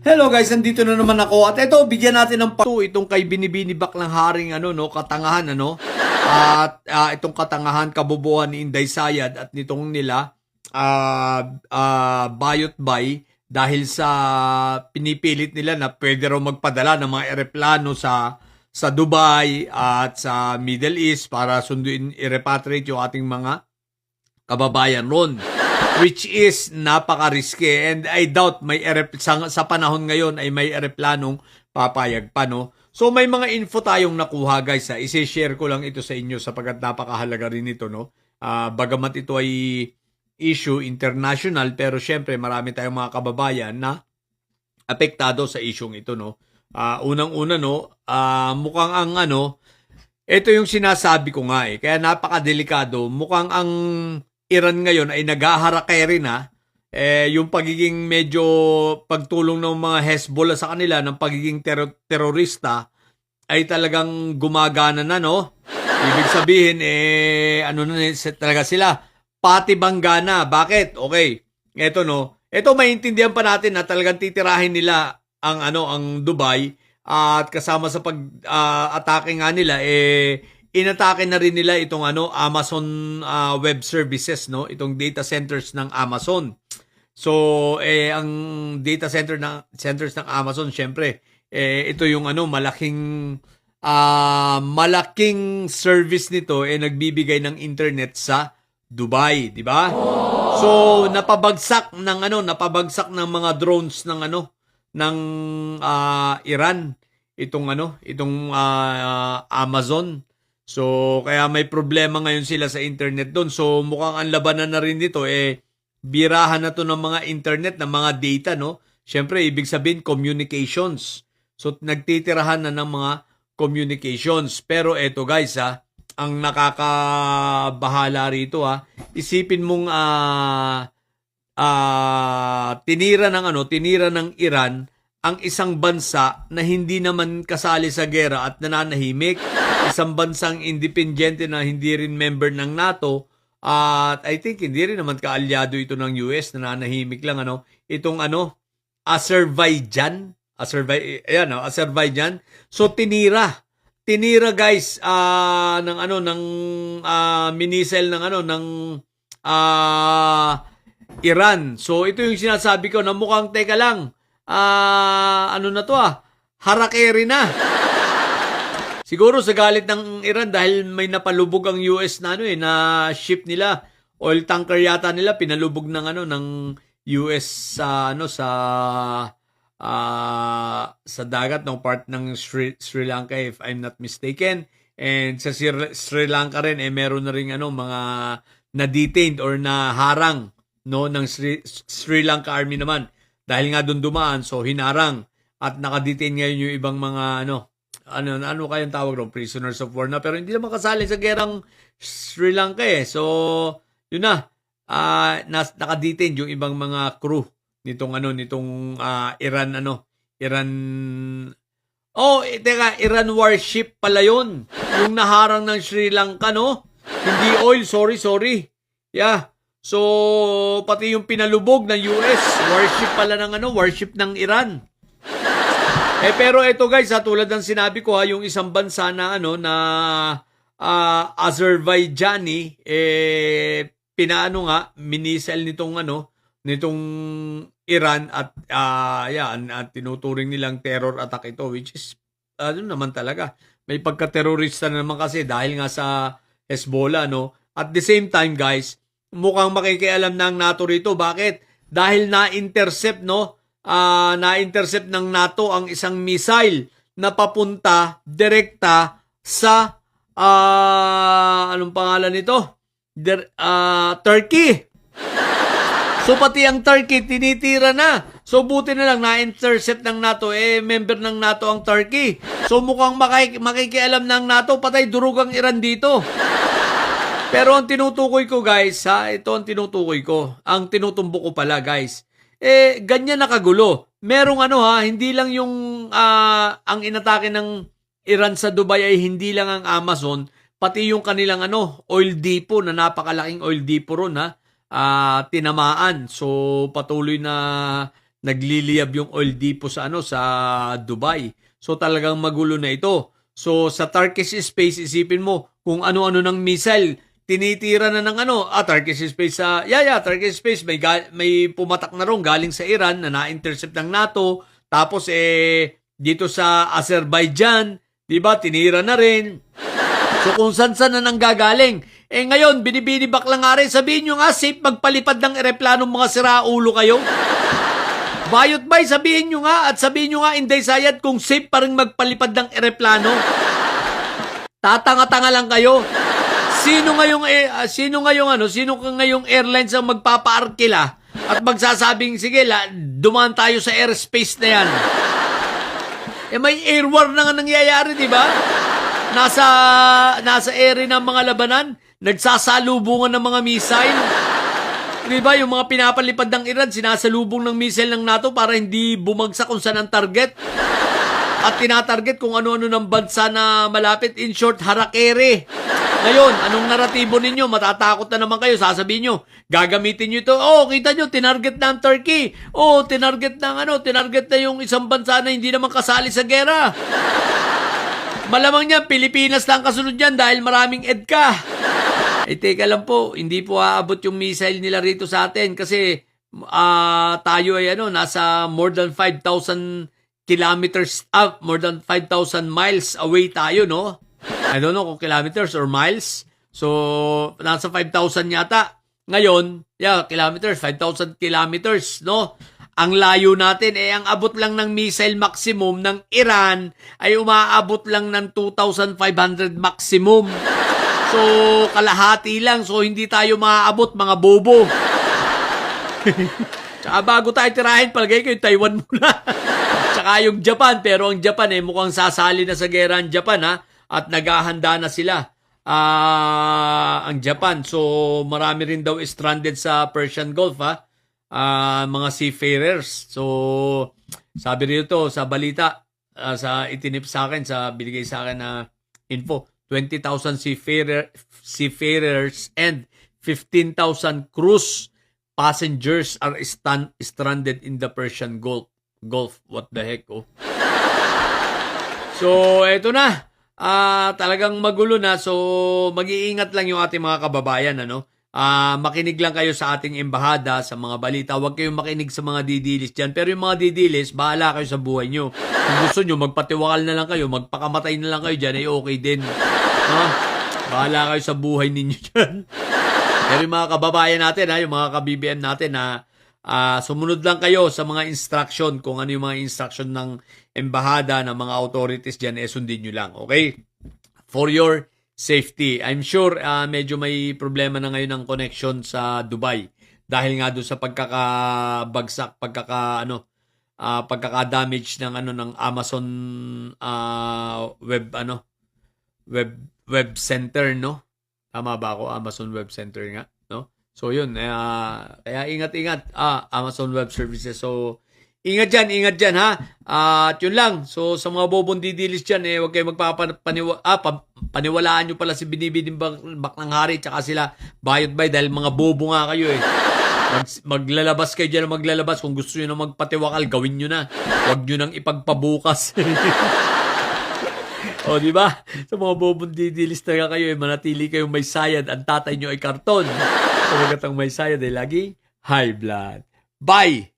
Hello guys, nandito na naman ako at ito bigyan natin ng itong kay Binibinibak ng Haring katangahan at itong katangahan kabubuhan ni Inday Sayad at nitong nila bayot bay dahil sa pinipilit nila na pwede raw magpadala ng mga eroplano sa Dubai at sa Middle East para sunduin i-repatriate yung ating mga kababayan ron. Which is napaka-risky and I doubt sa panahon ngayon ay may eroplanong papayag pa, no? So may mga info tayong nakuha guys, i-share ko lang ito sa inyo sapagkat napakahalaga rin ito, no? Bagamat ito ay issue international pero syempre marami tayong mga kababayan na apektado sa isyung ito, no? Unang-una, no, mukhang ang ito yung sinasabi ko nga kaya napakadelikado, mukhang ang Iran ngayon ay naghaharakere na yung pagiging medyo pagtulong ng mga Hezbollah sa kanila ng pagiging terorista ay talagang gumagana na, no? Ibig sabihin talaga sila pati banggana. Bakit? Okay. Ito, no. Ito maintindihan pa natin na talagang titirahin nila ang Dubai at kasama sa pag-atake nga nila inatake na rin nila itong Amazon Web Services, no, itong data centers ng Amazon. So ang data centers ng Amazon syempre ito yung malaking service nito nagbibigay ng internet sa Dubai, di ba? So napabagsak ng mga drones ng Iran itong Amazon. So, kaya may problema ngayon sila sa internet doon. So, mukhang ang labanan na rin dito, birahan na to ng mga internet, ng mga data, no? Siyempre, ibig sabihin, communications. So, nagtitirahan na ng mga communications. Pero eto guys, ang nakakabahala rito, isipin mong tinira ng Iran ang isang bansa na hindi naman kasali sa gera at nananahimik. Isang bansang independyente na hindi rin member ng NATO at I think hindi rin naman kaalyado ito ng US, nananahimik lang itong Azerbaijan. Azerbaijan. So tinira guys ng minisel ng Iran. So ito yung sinasabi ko na mukhang teka lang. Harakiri na. Siguro sa galit ng Iran dahil may napalubog ang US na ship nila, oil tanker yata nila pinalubog ng US sa dagat ng part ng Sri Lanka if I'm not mistaken. And sa Sri Lanka rin meron na ring mga na-detained or naharang ng Sri Lanka Army naman. Dahil nga doon dumaan, so hinarang at naka-detain ngayon yung ibang mga ano kayang tawag doon, prisoners of war na, pero hindi naman kasali sa gerang Sri Lanka So yun naka-detain yung ibang mga crew nitong Iran Iran warship pala yun yung naharang ng Sri Lanka, no? Hindi oil, sorry. Yeah. So pati yung pinalubog ng US warship pala warship ng Iran. Pero ito guys, tulad ng sinabi ko yung isang bansa na Azerbaijani minisel nitong Iran at tinuturing nilang terror attack ito, which is naman talaga may pagka-terrorista na naman kasi dahil nga sa Hezbollah, no? At the same time guys, mukhang makikialam ng NATO rito. Bakit? Dahil na-intercept ng NATO ang isang missile na papunta direkta sa anong pangalan nito? Turkey. So pati ang Turkey tinitira na. So buti na lang na-intercept ng NATO, member ng NATO ang Turkey. So mukhang makikialam ng NATO, patay durug ang Iran dito. Pero ang tinutukoy ko guys, ito ang tinutukoy ko. Ang tinutumbok ko pala guys. Ganyan nakagulo. Merong hindi lang yung ang inatake ng Iran sa Dubai ay hindi lang ang Amazon, pati yung kanilang oil depot na napakalaking oil depot ron tinamaan. So patuloy na nagliliyab yung oil depot sa sa Dubai. So talagang magulo na ito. So sa Turkish space, isipin mo kung ano-ano ng missile tinitira na ng Turkish space sa Turkish space may pumatak na ron galing sa Iran na na-intercept ng NATO. Tapos dito sa Azerbaijan, 'di ba, tinira na rin. So kung saan-saan na nanggagaling. Ngayon, binibinibak lang nga rin. Sabihin nyo nga, safe magpalipad ng eroplano mga siraulo kayo. Bayot bay, sabihin nyo nga. At sabihin nyo nga, Inday Sayad, kung safe pa rin magpalipad ng eroplano. Tatanga-tanga lang kayo. Sino ngayong airlines ang magpapaarkila at magsasabing, sige, dumaan tayo sa airspace na yan. May air war na nga nangyayari, di ba? Nasa area ng mga labanan, nagsasalubungan ng mga missile. Di ba? Yung mga pinapalipad ng Iran, sinasalubong ng missile ng NATO para hindi bumagsak kung saan ang target. At tinatarget kung ano-ano ng bansa na malapit. In short, harakere. Ngayon, anong naratibo ninyo? Matatakot na naman kayo. Sasabihin nyo, gagamitin nyo ito. Kita nyo, tinarget na ang Turkey. Tinarget na yung isang bansa na hindi naman kasali sa gera. Malamang niyan, Pilipinas lang kasunod yan dahil maraming EDCA. Teka lang po, hindi po aabot yung missile nila rito sa atin kasi tayo ay nasa more than 5,000 kilometers, more than 5,000 miles away tayo, no? I don't know kung kilometers or miles. So, nasa 5,000 yata. Ngayon, kilometers, 5,000 kilometers, no? Ang layo natin, ang abot lang ng missile maximum ng Iran ay umaabot lang ng 2,500 maximum. So, kalahati lang. So, hindi tayo maaabot, mga bobo. Tsaka bago tayo tirahin, palagay ko yung Taiwan muna. Tsaka yung Japan. Pero ang Japan, mukhang sasali na sa gera ang Japan, ha? At naghahanda na sila. Ang Japan. So, marami rin daw stranded sa Persian Gulf, ha? Mga seafarers. So, sabi rito sa balita, sa itinip sa akin, binigay sa akin na info, 20,000 seafarers and 15,000 cruise passengers are stranded in the Persian Gulf. What the heck, So, eto na. Talagang magulo na. So, mag-iingat lang yung ating mga kababayan, makinig lang kayo sa ating embahada, sa mga balita. Huwag kayong makinig sa mga didilis dyan. Pero yung mga didilis, bahala kayo sa buhay nyo. Kung gusto nyo, magpatiwakal na lang kayo, magpakamatay na lang kayo dyan, okay din. Bahala kayo sa buhay ninyo dyan. Pero yung mga kababayan natin, yung mga ka-BBM natin, sumunod lang kayo sa mga instruction. Kung ano yung mga instruction ng embahada, ng mga authorities dyan, sundin nyo lang. Okay? For your safety. I'm sure medyo may problema na ngayon ng connection sa Dubai dahil nga doon sa pagkakabagsak, pagkaka-damage ng Amazon web center, no? Tama ba ako? Amazon Web Center nga, no? So yun, kaya ingat-ingat Amazon Web Services. So ingat dyan, ha? At yun lang. So, sa mga bobong didilis dyan, huwag kayo paniwalaan nyo pala si Binibiding Baklang Hari tsaka sila Bayot Bay dahil mga bobo nga kayo, maglalabas kayo dyan, maglalabas. Kung gusto nyo na magpatiwakal, gawin nyo na. Huwag nyo nang ipagpabukas. Di ba? Sa mga bobong didilis talaga kayo, manatili kayong may sayad. Ang tatay nyo ay karton. Kung may sayad, lagi high blood. Bye!